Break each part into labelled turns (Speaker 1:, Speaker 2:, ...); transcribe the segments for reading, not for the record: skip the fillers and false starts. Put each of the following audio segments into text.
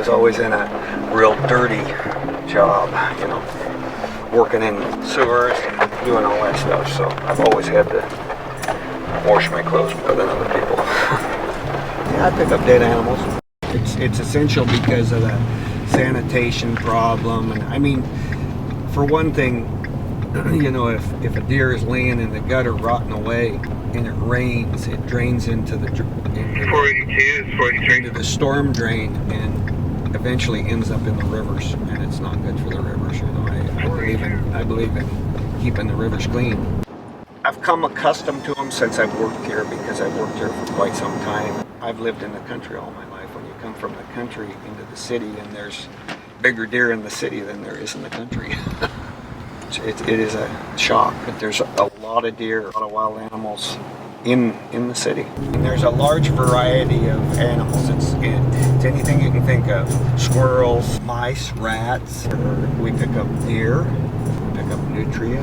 Speaker 1: was always in a real dirty job, you know, working in sewers, doing all that stuff. So I've always had to wash my clothes more than other people. Yeah, I pick up dead animals. It's essential because of the sanitation problem. And I mean, for one thing, you know, if a deer is laying in the gutter rotting away and it rains, it drains into the storm drain and eventually ends up in the rivers, and it's not good for the rivers. You know, I believe in keeping the rivers clean. I've come accustomed to them since I've worked here, because I've worked here for quite some time. I've lived in the country all my life. When you come from the country into the city, and there's bigger deer in the city than there is in the country. It is a shock, but there's a lot of deer, a lot of wild animals in the city. And there's a large variety of animals. It's anything you can think of. Squirrels, mice, rats. We pick up deer, pick up nutria,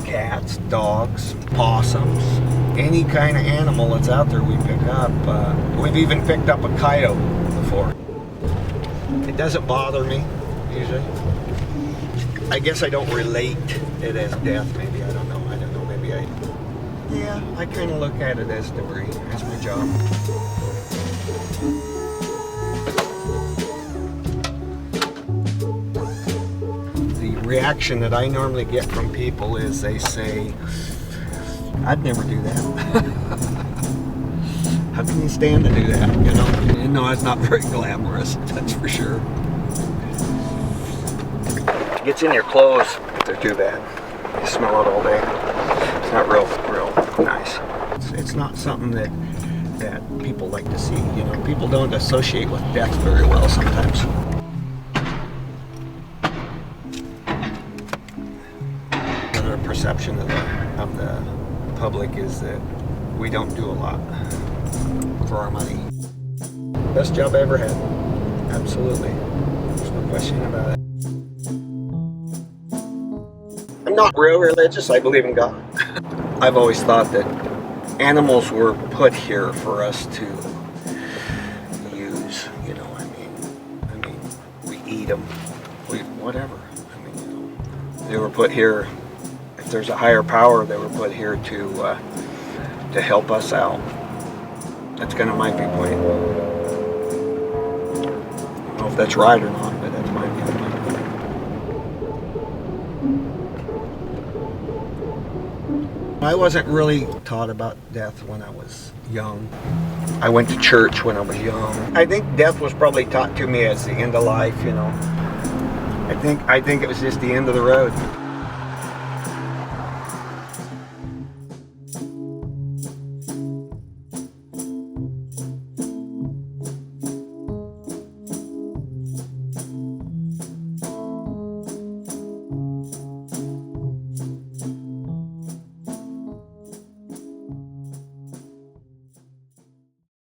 Speaker 1: cats, dogs, possums, any kind of animal that's out there we pick up. We've even picked up a coyote before. It doesn't bother me, usually. I guess I don't relate it as death, maybe. I don't know, maybe yeah, I kind of look at it as debris, as my job. The reaction that I normally get from people is they say, I'd never do that. How can you stand to do that, you know? And no, it's not very glamorous, that's for sure. It gets in your clothes if they're too bad. You smell it all day. It's not real nice. It's not something that people like to see. You know, people don't associate with death very well sometimes. Another perception of the public is that we don't do a lot for our money. Best job I ever had. Absolutely. There's no question about it. I'm not real religious. I believe in God. I've always thought that animals were put here for us to use. You know, I mean, we eat them. Whatever. I mean, you know, they were put here. If there's a higher power, they were put here to help us out. That's kind of my viewpoint. I don't know if that's right or not, but that's my viewpoint. I wasn't really taught about death when I was young. I went to church when I was young. I think death was probably taught to me as the end of life, you know. I think it was just the end of the road.